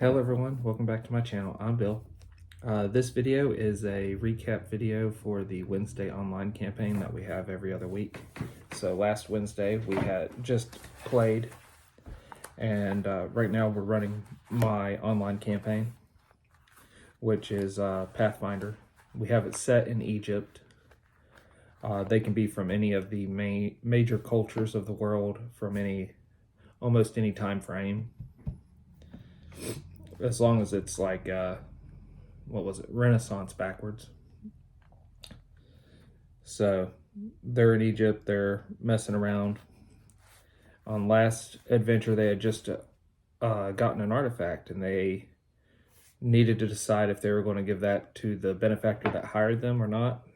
Hello everyone, welcome back to my channel. I'm Bill. This video is a recap video for the Wednesday online campaign that we have every other week. So last Wednesday we had just played, and right now we're running my online campaign, which is Pathfinder. We have it set in Egypt. They can be from any of the major cultures of the world, from almost any time frame, as long as it's like what was it, Renaissance backwards. So they're in Egypt, they're messing around. On last adventure they had just gotten an artifact, and they needed to decide if they were going to give that to the benefactor that hired them or not.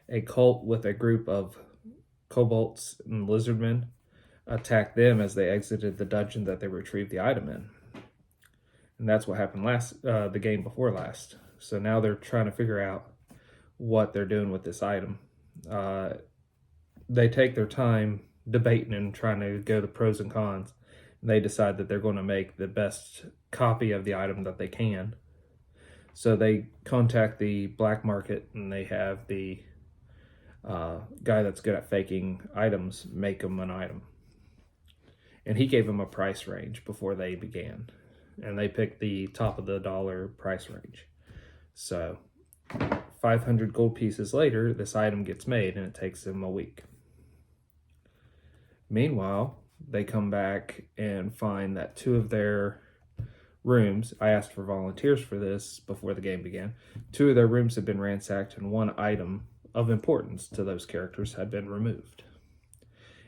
A cult with a group of kobolds and lizardmen attacked them as they exited the dungeon that they retrieved the item in. And that's what happened the game before last. So now they're trying to figure out what they're doing with this item. They take their time debating and trying to go the pros and cons. And they decide that they're going to make the best copy of the item that they can. So they contact the black market, and they have the guy that's good at faking items make them an item. And he gave them a price range before they began, and they picked the top of the dollar price range. So 500 gold pieces later, this item gets made, and it takes them a week. Meanwhile, they come back and find that two of their rooms, I asked for volunteers for this before the game began, two of their rooms had been ransacked, and one item of importance to those characters had been removed.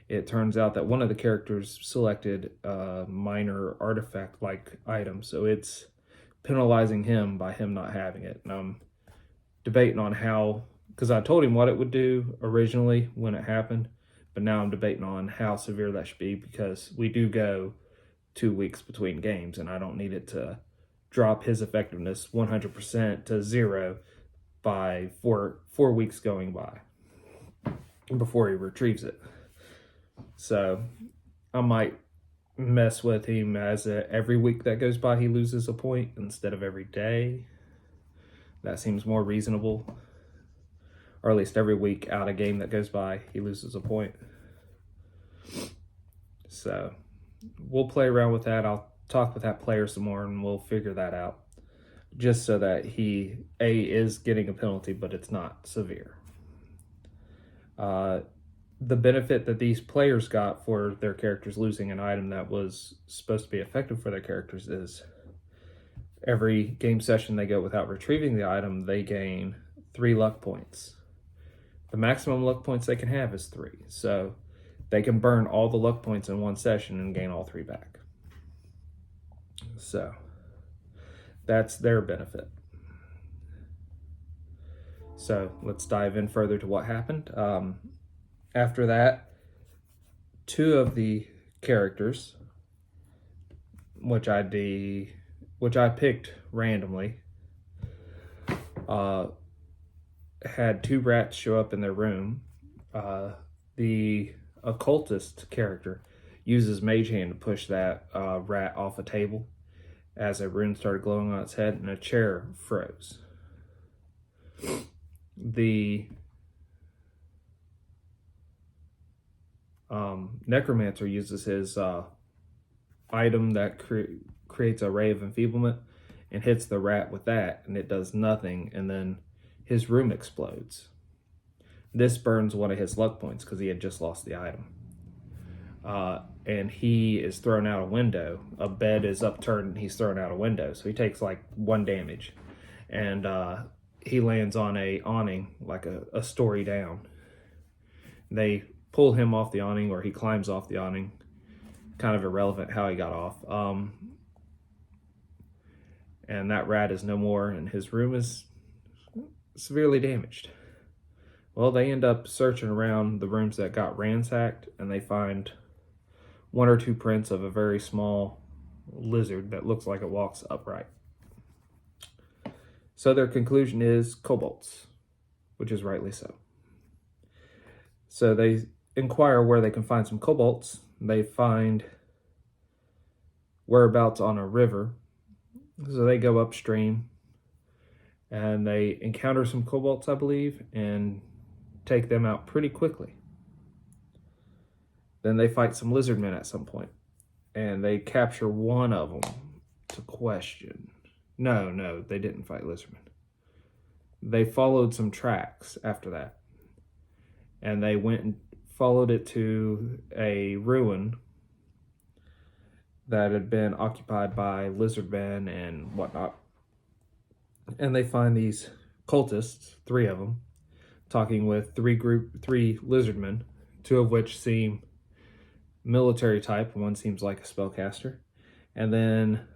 It turns out that one of the characters selected a minor artifact-like item, so it's penalizing him by him not having it. And I'm debating on how, because I told him what it would do originally when it happened, but now I'm debating on how severe that should be, because we do go 2 weeks between games, and I don't need it to drop his effectiveness 100% to 0 by four weeks going by before he retrieves it. So I might mess with him as every week that goes by he loses a point instead of every day. That seems more reasonable. Or at least every week out a game that goes by he loses a point. So we'll play around with that. I'll talk with that player some more, and we'll figure that out, just so that he is getting a penalty, but it's not severe. The benefit that these players got for their characters losing an item that was supposed to be effective for their characters is every game session they go without retrieving the item, they gain 3 luck points. The maximum luck points they can have is 3. So they can burn all the luck points in one session and gain all 3 back. So that's their benefit. So let's dive in further to what happened. After that, 2 of the characters, which I picked randomly, had 2 rats show up in their room. The occultist character uses Mage Hand to push that rat off a table as a rune started glowing on its head, and a chair froze. The necromancer uses his item that creates a ray of enfeeblement and hits the rat with that, and it does nothing, and then his room explodes. This burns one of his luck points because he had just lost the item. And he is thrown out a window. A bed is upturned and he's thrown out a window, so he takes like 1 damage, and he lands on a awning, like a story down. They pull him off the awning, or he climbs off the awning. Kind of irrelevant how he got off. And that rat is no more, and his room is severely damaged. Well, they end up searching around the rooms that got ransacked, and they find 1 or 2 prints of a very small lizard that looks like it walks upright. So their conclusion is kobolds, which is rightly so. So they inquire where they can find some kobolds. They find whereabouts on a river So they go upstream and they encounter some kobolds, I believe, and take them out pretty quickly. Then they fight some lizard men at some point, and they capture one of them to question. No, they didn't fight lizard men. They followed some tracks after that, and they went and followed it to a ruin that had been occupied by lizard men and whatnot. And they find these cultists, 3 of them, talking with 3 lizard men, 2 of which seem military type, one seems like a spellcaster. And then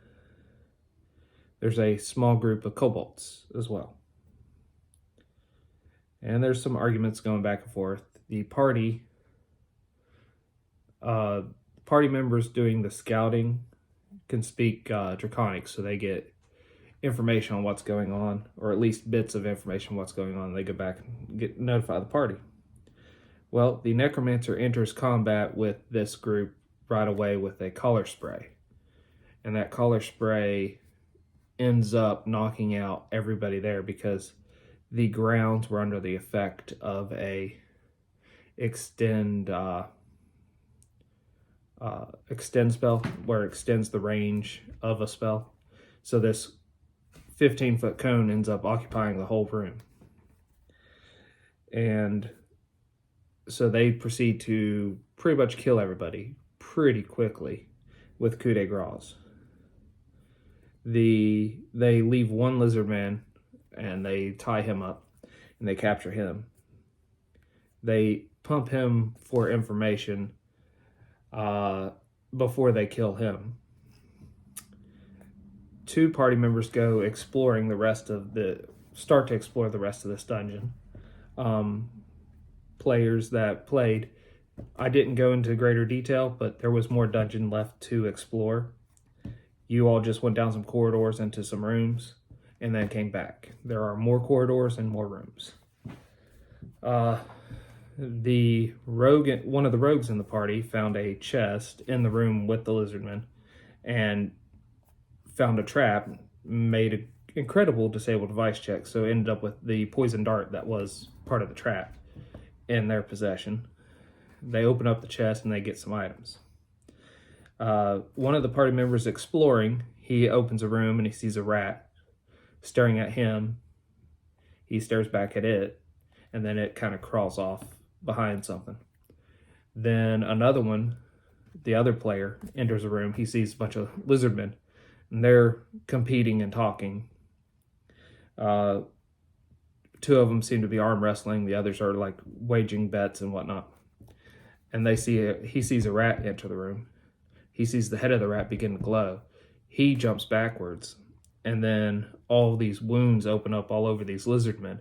there's a small group of kobolds as well. And there's some arguments going back and forth. The party members doing the scouting can speak Draconic, so they get information on what's going on, or at least bits of information on what's going on. They go back and get notify the party. Well, the Necromancer enters combat with this group right away with a collar spray. And that collar spray ends up knocking out everybody there because the grounds were under the effect of a extend spell, where it extends the range of a spell. So this 15-foot cone ends up occupying the whole room. And so they proceed to pretty much kill everybody pretty quickly with coup de grace. They leave one lizard man and they tie him up and they capture him. They pump him for information before they kill him. 2 party members go exploring start to explore the rest of this dungeon. Players that played, I didn't go into greater detail, but there was more dungeon left to explore. You all just went down some corridors into some rooms and then came back. There are more corridors and more rooms. The rogue, one of the rogues in the party, found a chest in the room with the lizardmen and found a trap, made an incredible disabled device check, so ended up with the poison dart that was part of the trap in their possession. They open up the chest and they get some items. One of the party members exploring, he opens a room and he sees a rat staring at him. He stares back at it, and then it kind of crawls off behind something. Then another one, the other player, enters a room. He sees a bunch of lizardmen, and they're competing and talking. 2 of them seem to be arm wrestling. The others are like waging bets and whatnot. And he sees a rat enter the room. He sees the head of the rat begin to glow. He jumps backwards, and then all these wounds open up all over these lizardmen,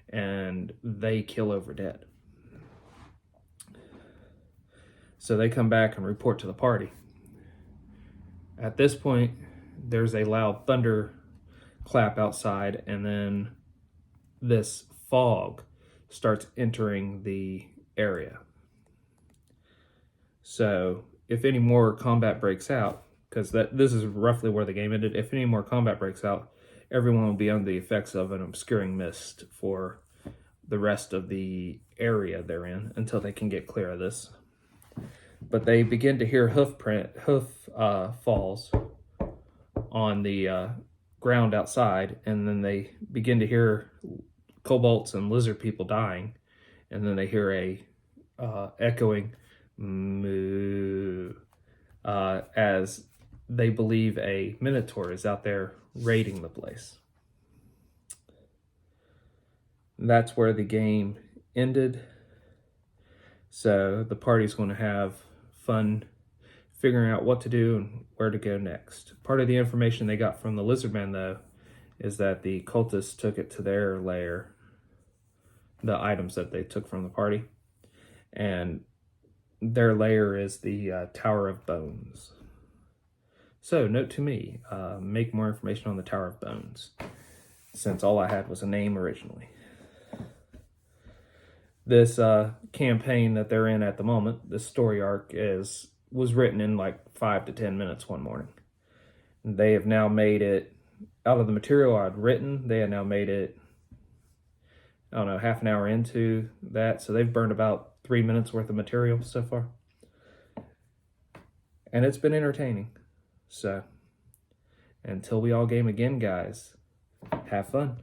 and they kill over dead. So they come back and report to the party. At this point, there's a loud thunder clap outside, and then this fog starts entering the area. So if any more combat breaks out, because this is roughly where the game ended, if any more combat breaks out, everyone will be under the effects of an obscuring mist for the rest of the area they're in until they can get clear of this. But they begin to hear hoof falls on the ground outside, and then they begin to hear kobolds and lizard people dying, and then they hear a echoing moo as they believe a minotaur is out there raiding the place. That's where the game ended. So the party's going to have fun figuring out what to do and where to go next. Part of the information they got from the lizardman, though, is that the cultists took it to their lair, the items that they took from the party, and their lair is the Tower of Bones. So, note to me, make more information on the Tower of Bones, since all I had was a name originally. This campaign that they're in at the moment, this story arc, was written in like 5 to 10 minutes one morning. They have now made it out of the material I'd written, they had now made it, I don't know, half an hour into that. So they've burned about 3 minutes worth of material so far. And it's been entertaining. So until we all game again, guys, have fun.